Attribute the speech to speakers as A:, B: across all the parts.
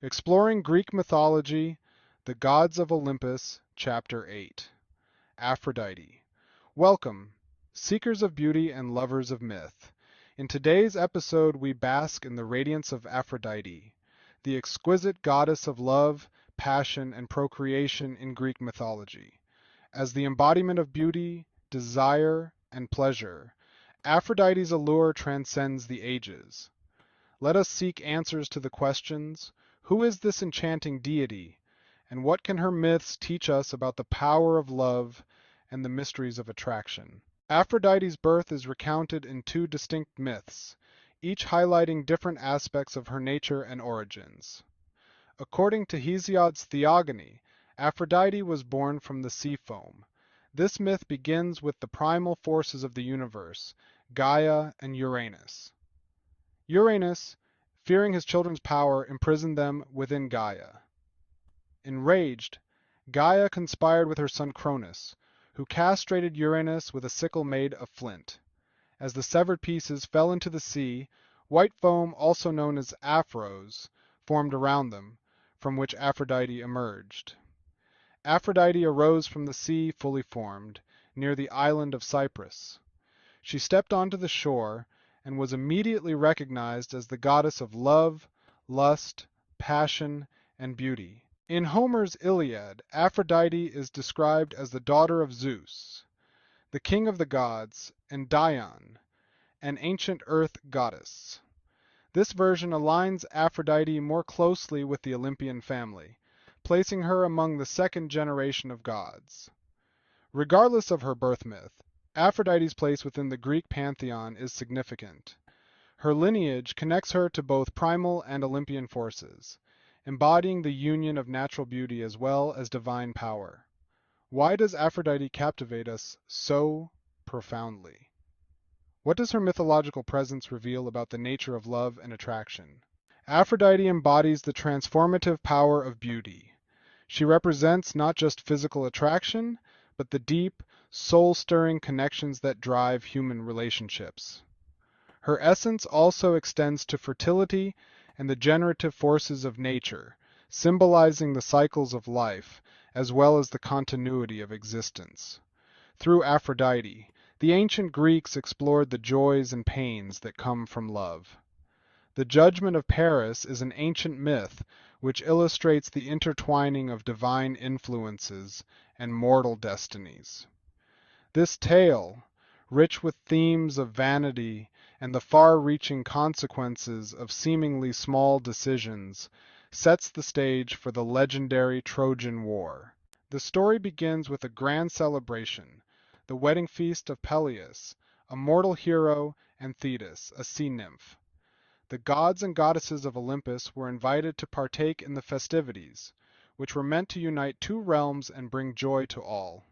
A: Exploring Greek Mythology, The Gods of Olympus, Chapter 8. Aphrodite. Welcome, seekers of beauty and lovers of myth. In today's episode, we bask in the radiance of Aphrodite, the exquisite goddess of love, passion, and procreation in Greek mythology. As the embodiment of beauty, desire, and pleasure, Aphrodite's allure transcends the ages. Let us seek answers to the questions: who is this enchanting deity, and what can her myths teach us about the power of love and the mysteries of attraction? Aphrodite's birth is recounted in two distinct myths, each highlighting different aspects of her nature and origins. According to Hesiod's Theogony, Aphrodite was born from the sea foam. This myth begins with the primal forces of the universe, Gaia and Uranus. Uranus, fearing his children's power, imprisoned them within Gaia. Enraged, Gaia conspired with her son Cronus, who castrated Uranus with a sickle made of flint. As the severed pieces fell into the sea, white foam, also known as aphros, formed around them, from which Aphrodite emerged. Aphrodite arose from the sea fully formed, near the island of Cyprus. She stepped onto the shore and was immediately recognized as the goddess of love, lust, passion, and beauty. In Homer's Iliad, Aphrodite is described as the daughter of Zeus, the king of the gods, and Dione, an ancient earth goddess. This version aligns Aphrodite more closely with the Olympian family, placing her among the second generation of gods. Regardless of her birth myth, Aphrodite's place within the Greek pantheon is significant. Her lineage connects her to both primal and Olympian forces, embodying the union of natural beauty as well as divine power. Why does Aphrodite captivate us so profoundly? What does her mythological presence reveal about the nature of love and attraction? Aphrodite embodies the transformative power of beauty. She represents not just physical attraction, but the deep, soul-stirring connections that drive human relationships. Her essence also extends to fertility and the generative forces of nature, symbolizing the cycles of life, as well as the continuity of existence. Through Aphrodite, the ancient Greeks explored the joys and pains that come from love. The Judgement of Paris is an ancient myth which illustrates the intertwining of divine influences and mortal destinies. This tale, rich with themes of vanity and the far-reaching consequences of seemingly small decisions, sets the stage for the legendary Trojan War. The story begins with a grand celebration, the wedding feast of Peleus, a mortal hero, and Thetis, a sea nymph. The gods and goddesses of Olympus were invited to partake in the festivities, which were meant to unite two realms and bring joy to all.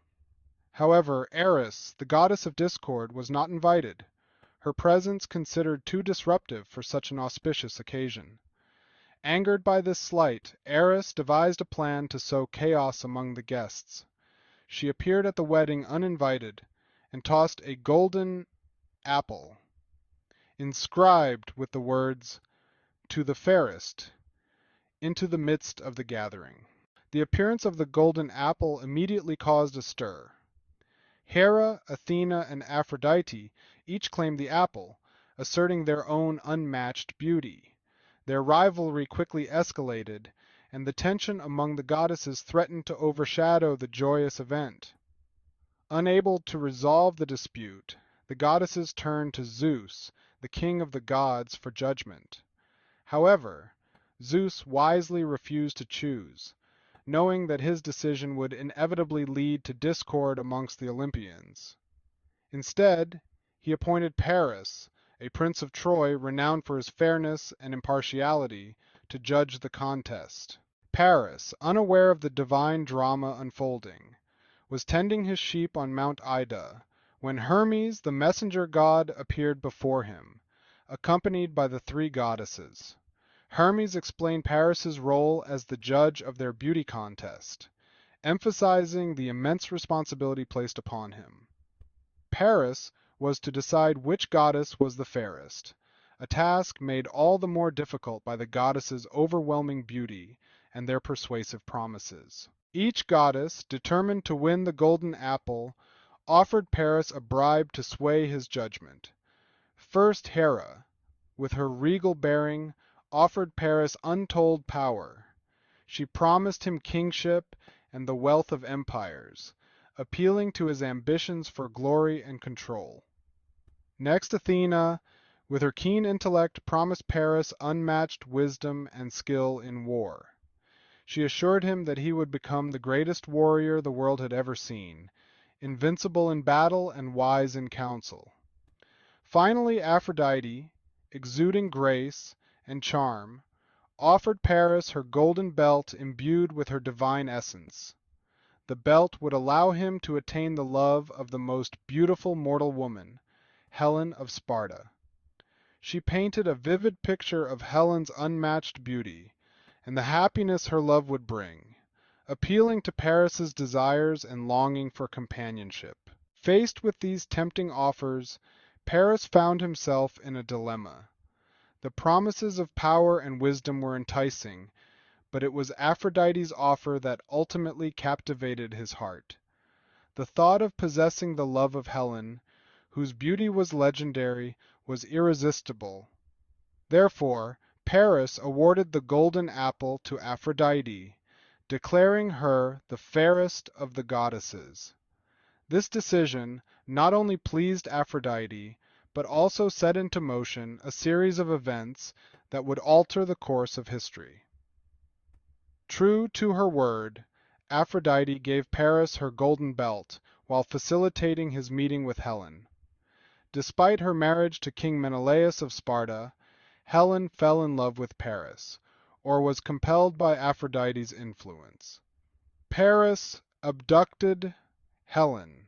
A: However, Eris, the goddess of discord, was not invited, her presence considered too disruptive for such an auspicious occasion. Angered by this slight, Eris devised a plan to sow chaos among the guests. She appeared at the wedding uninvited and tossed a golden apple, inscribed with the words, "To the fairest," into the midst of the gathering. The appearance of the golden apple immediately caused a stir. Hera, Athena, and Aphrodite each claimed the apple, asserting their own unmatched beauty. Their rivalry quickly escalated, and the tension among the goddesses threatened to overshadow the joyous event. Unable to resolve the dispute, the goddesses turned to Zeus, the king of the gods, for judgment. However, Zeus wisely refused to choose, knowing that his decision would inevitably lead to discord amongst the Olympians. Instead, he appointed Paris, a prince of Troy renowned for his fairness and impartiality, to judge the contest. Paris, unaware of the divine drama unfolding, was tending his sheep on Mount Ida, when Hermes, the messenger god, appeared before him, accompanied by the three goddesses. Hermes explained Paris's role as the judge of their beauty contest, emphasizing the immense responsibility placed upon him. Paris was to decide which goddess was the fairest, a task made all the more difficult by the goddesses' overwhelming beauty and their persuasive promises. Each goddess, determined to win the golden apple, offered Paris a bribe to sway his judgment. First Hera, with her regal bearing, offered Paris untold power. She promised him kingship and the wealth of empires, appealing to his ambitions for glory and control. Next Athena, with her keen intellect, promised Paris unmatched wisdom and skill in war. She assured him that he would become the greatest warrior the world had ever seen, invincible in battle and wise in council. Finally, Aphrodite, exuding grace and charm, offered Paris her golden belt imbued with her divine essence. The belt would allow him to attain the love of the most beautiful mortal woman, Helen of Sparta. She painted a vivid picture of Helen's unmatched beauty, and the happiness her love would bring, appealing to Paris's desires and longing for companionship. Faced with these tempting offers, Paris found himself in a dilemma. The promises of power and wisdom were enticing, but it was Aphrodite's offer that ultimately captivated his heart. The thought of possessing the love of Helen, whose beauty was legendary, was irresistible. Therefore, Paris awarded the golden apple to Aphrodite, declaring her the fairest of the goddesses. This decision not only pleased Aphrodite, but also set into motion a series of events that would alter the course of history. True to her word, Aphrodite gave Paris her golden belt while facilitating his meeting with Helen. Despite her marriage to King Menelaus of Sparta, Helen fell in love with Paris, or was compelled by Aphrodite's influence. Paris abducted Helen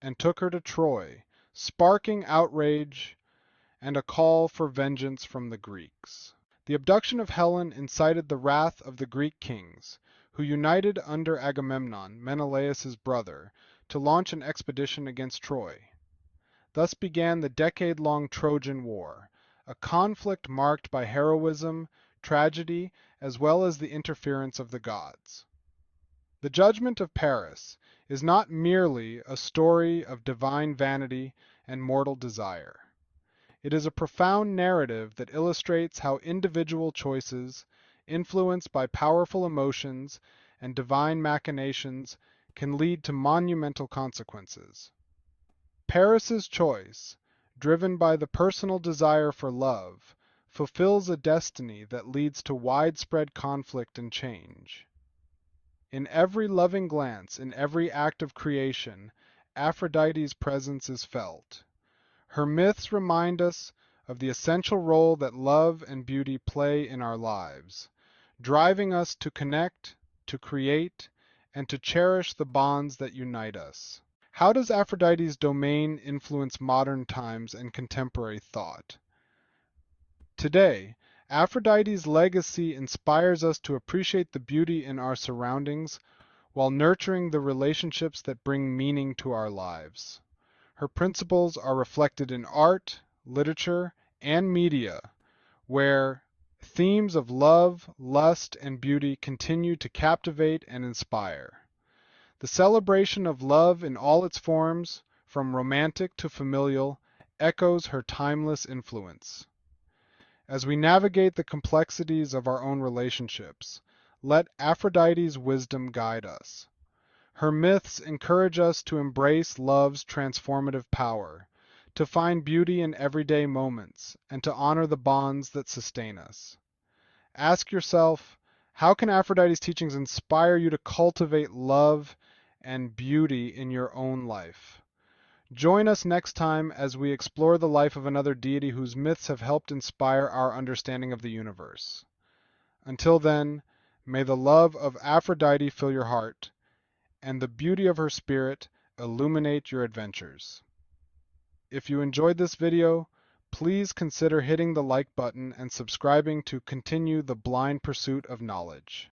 A: and took her to Troy, sparking outrage and a call for vengeance from the Greeks. The abduction of Helen incited the wrath of the Greek kings, who united under Agamemnon, Menelaus's brother, to launch an expedition against Troy. Thus began the decade-long Trojan War, a conflict marked by heroism, tragedy, as well as the interference of the gods. The Judgement of Paris is not merely a story of divine vanity and mortal desire. It is a profound narrative that illustrates how individual choices, influenced by powerful emotions and divine machinations, can lead to monumental consequences. Paris's choice, driven by the personal desire for love, fulfills a destiny that leads to widespread conflict and change. In every loving glance, in every act of creation, Aphrodite's presence is felt. Her myths remind us of the essential role that love and beauty play in our lives, driving us to connect, to create, and to cherish the bonds that unite us. How does Aphrodite's domain influence modern times and contemporary thought? Today, Aphrodite's legacy inspires us to appreciate the beauty in our surroundings while nurturing the relationships that bring meaning to our lives. Her principles are reflected in art, literature, and media, where themes of love, lust, and beauty continue to captivate and inspire. The celebration of love in all its forms, from romantic to familial, echoes her timeless influence. As we navigate the complexities of our own relationships, let Aphrodite's wisdom guide us. Her myths encourage us to embrace love's transformative power, to find beauty in everyday moments, and to honor the bonds that sustain us. Ask yourself, how can Aphrodite's teachings inspire you to cultivate love and beauty in your own life? Join us next time as we explore the life of another deity whose myths have helped inspire our understanding of the universe. Until then, may the love of Aphrodite fill your heart, and the beauty of her spirit illuminate your adventures. If you enjoyed this video, please consider hitting the like button and subscribing to continue the blind pursuit of knowledge.